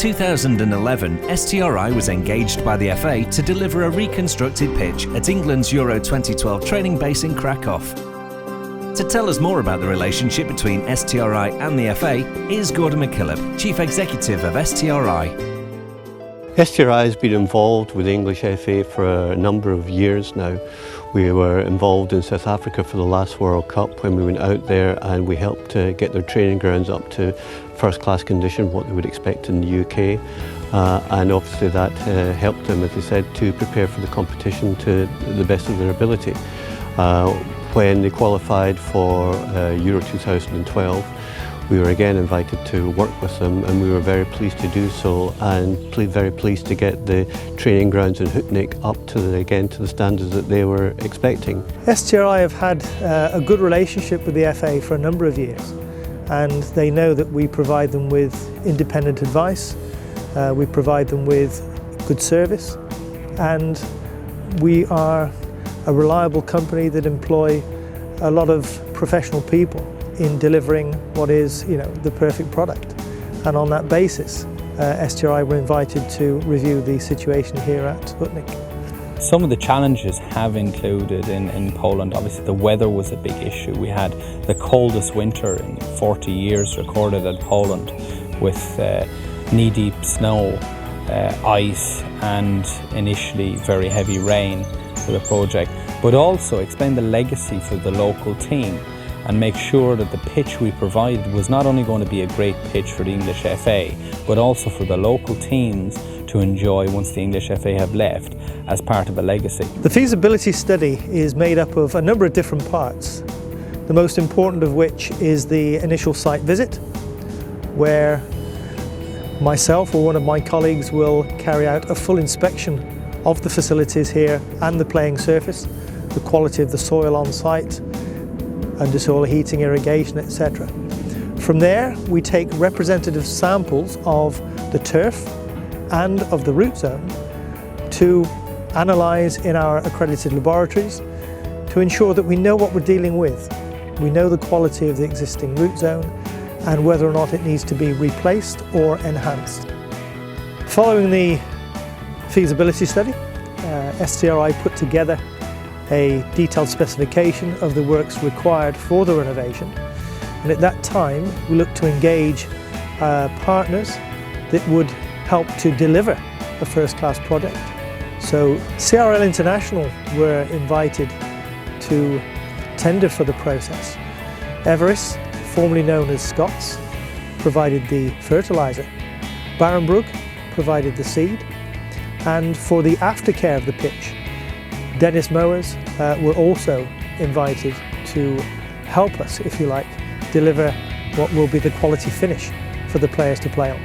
2011, STRI was engaged by the FA to deliver a reconstructed pitch at England's Euro 2012 training base in Krakow. To tell us more about the relationship between STRI and the FA is Gordon McKillop, Chief Executive of STRI. STRI has been involved with the English FA for a number of years now. We were involved in South Africa for the last World Cup when we went out there, and we helped to get their training grounds up to first-class condition, what they would expect in the UK. And obviously that helped them, as I said, to prepare for the competition to the best of their ability. When they qualified for Euro 2012, we were again invited to work with them, and we were very pleased to do so, and very pleased to get the training grounds in Hutnik up to the standards that they were expecting. STRI have had a good relationship with the FA for a number of years, and they know that we provide them with independent advice, we provide them with good service, and we are a reliable company that employ a lot of professional people in delivering what is, the perfect product. And on that basis, STRI were invited to review the situation here at Hutnik. Some of the challenges have included in Poland, obviously the weather was a big issue. We had the coldest winter in 40 years recorded in Poland, with knee-deep snow, ice and initially very heavy rain for the project, but also explain the legacy for the local team and make sure that the pitch we provided was not only going to be a great pitch for the English FA, but also for the local teams to enjoy once the English FA have left as part of a legacy. The feasibility study is made up of a number of different parts, the most important of which is the initial site visit, where myself or one of my colleagues will carry out a full inspection of the facilities here and the playing surface, the quality of the soil on site, under-soil heating, irrigation, etc. From there, we take representative samples of the turf and of the root zone to analyse in our accredited laboratories to ensure that we know what we're dealing with. We know the quality of the existing root zone and whether or not it needs to be replaced or enhanced. Following the feasibility study, STRI put together a detailed specification of the works required for the renovation, and at that time we looked to engage partners that would help to deliver a first-class project. So CRL International were invited to tender for the process. Everest, formerly known as Scots, provided the fertiliser. Barenbrug provided the seed, and for the aftercare of the pitch, Dennis Mowers were also invited to help us, if you like, deliver what will be the quality finish for the players to play on.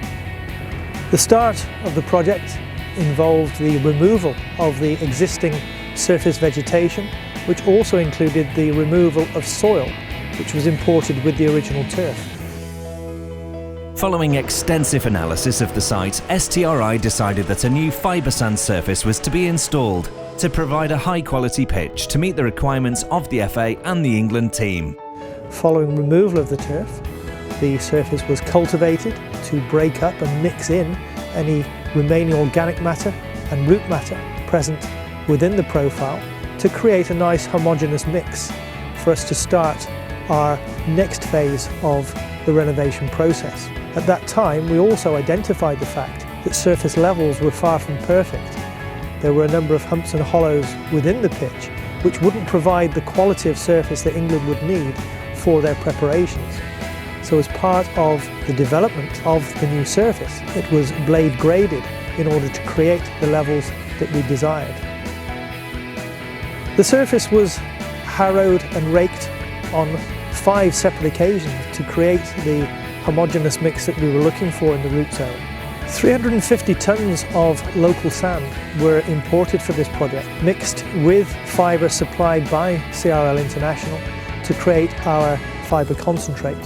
The start of the project involved the removal of the existing surface vegetation, which also included the removal of soil, which was imported with the original turf. Following extensive analysis of the site, STRI decided that a new fibre sand surface was to be installed to provide a high-quality pitch to meet the requirements of the FA and the England team. Following removal of the turf, the surface was cultivated to break up and mix in any remaining organic matter and root matter present within the profile to create a nice homogeneous mix for us to start our next phase of the renovation process. At that time, we also identified the fact that surface levels were far from perfect. There were a number of humps and hollows within the pitch which wouldn't provide the quality of surface that England would need for their preparations. So as part of the development of the new surface, it was blade graded in order to create the levels that we desired. The surface was harrowed and raked on 5 separate occasions to create the homogeneous mix that we were looking for in the root zone. 350 tonnes of local sand were imported for this project, mixed with fibre supplied by CRL International to create our fibre concentrate.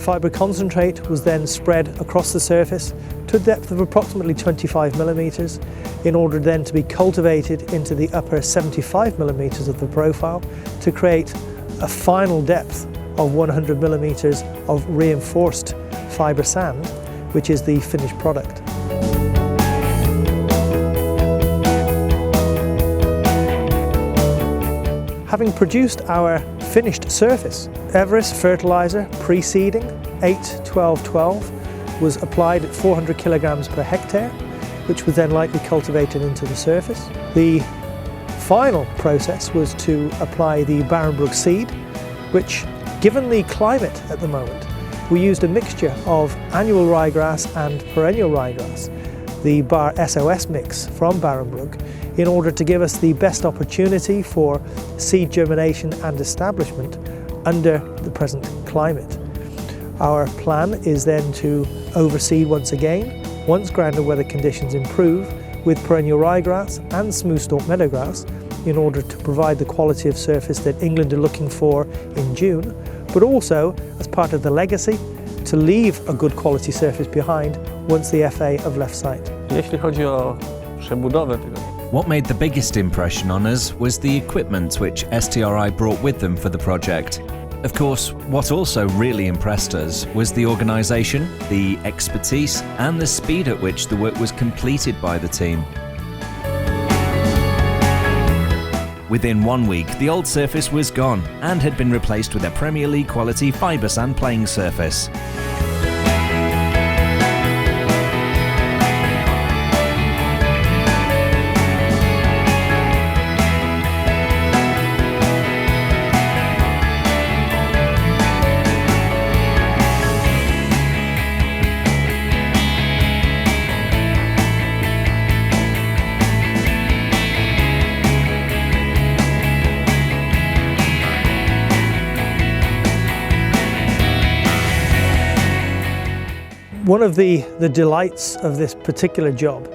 fibre concentrate was then spread across the surface to a depth of approximately 25 millimetres in order then to be cultivated into the upper 75 millimetres of the profile to create a final depth of 100 millimetres of reinforced fibre sand, which is the finished product. Having produced our finished surface, Everest fertiliser pre-seeding 8-12-12 was applied at 400 kilograms per hectare, which was then lightly cultivated into the surface. The final process was to apply the Barenbrug seed, which, given the climate at the moment, we used a mixture of annual ryegrass and perennial ryegrass, the Bar SOS mix from Barenbrug, in order to give us the best opportunity for seed germination and establishment under the present climate. Our plan is then to overseed once again, once ground and weather conditions improve, with perennial ryegrass and smooth stalk meadowgrass in order to provide the quality of surface that England are looking for in June, but also as part of the legacy to leave a good quality surface behind once the FA have left site. Jeśli chodzi o przebudowę tego. What made the biggest impression on us was the equipment which STRI brought with them for the project. Of course, what also really impressed us was the organisation, the expertise and the speed at which the work was completed by the team. Within 1 week, the old surface was gone and had been replaced with a Premier League quality fibre sand playing surface. One of the delights of this particular job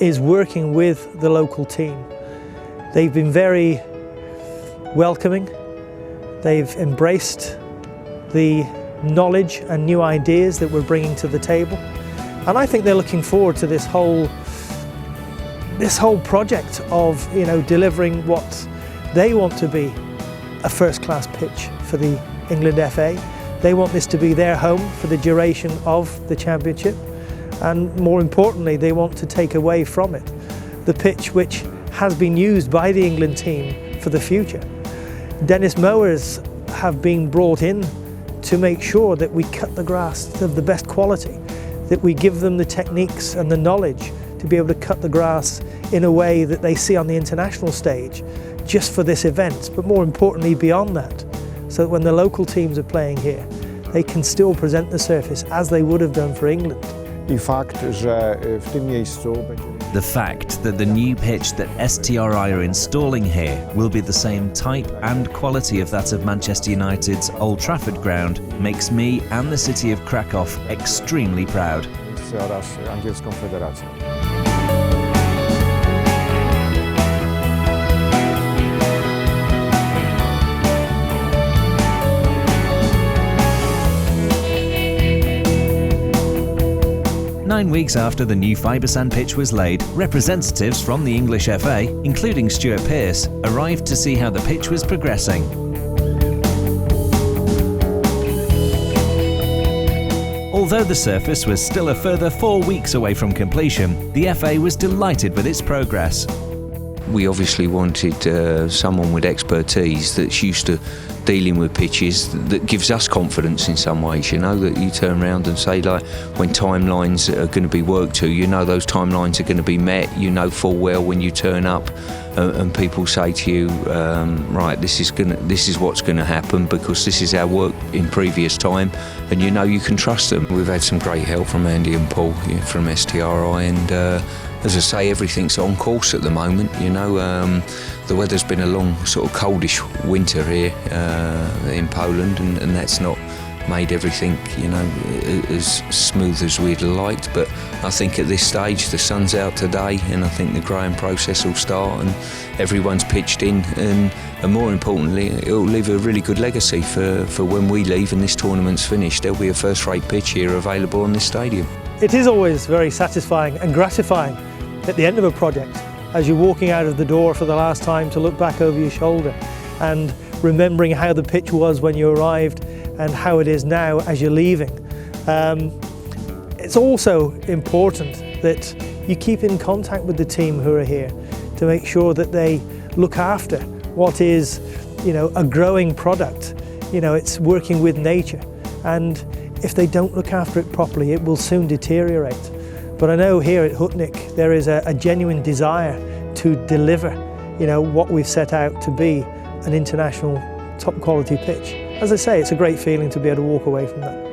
is working with the local team. They've been very welcoming. They've embraced the knowledge and new ideas that we're bringing to the table. And I think they're looking forward to this whole project of, delivering what they want to be a first-class pitch for the England FA. They want this to be their home for the duration of the championship, and more importantly, they want to take away from it the pitch which has been used by the England team for the future. Dennis mowers have been brought in to make sure that we cut the grass of the best quality, that we give them the techniques and the knowledge to be able to cut the grass in a way that they see on the international stage just for this event, but more importantly beyond that, so that when the local teams are playing here, they can still present the surface as they would have done for England. I fakt, że w tym miejscu będziemy... The fact that the new pitch that STRI are installing here will be the same type and quality of that of Manchester United's Old Trafford ground makes me and the city of Krakow extremely proud. oraz angielską federacją. Nine weeks after the new fibre sand pitch was laid, representatives from the English FA, including Stuart Pearce, arrived to see how the pitch was progressing. Although the surface was still a further 4 weeks away from completion, the FA was delighted with its progress. We obviously wanted someone with expertise that's used to dealing with pitches that gives us confidence in some ways, that you turn around and say, like, when timelines are going to be worked to, those timelines are going to be met, full well when you turn up and people say to you, right, this is what's going to happen because this is our work in previous time, and you can trust them. We've had some great help from Andy and Paul from STRI, and as I say, everything's on course at the moment. The weather's been a long, sort of coldish winter here in Poland, and that's not made everything, you know, as smooth as we'd liked. But I think at this stage the sun's out today, and I think the growing process will start, and everyone's pitched in, and more importantly, it'll leave a really good legacy for when we leave and this tournament's finished. There'll be a first-rate pitch here available on this stadium. It is always very satisfying and gratifying at the end of a project, as you're walking out of the door for the last time, to look back over your shoulder and remembering how the pitch was when you arrived and how it is now as you're leaving. It's also important that you keep in contact with the team who are here to make sure that they look after what is, you know, a growing product. You know, it's working with nature, and if they don't look after it properly, it will soon deteriorate. But I know here at Hutnik there is a genuine desire to deliver, you know, what we've set out to be an international top quality pitch. As I say, it's a great feeling to be able to walk away from that.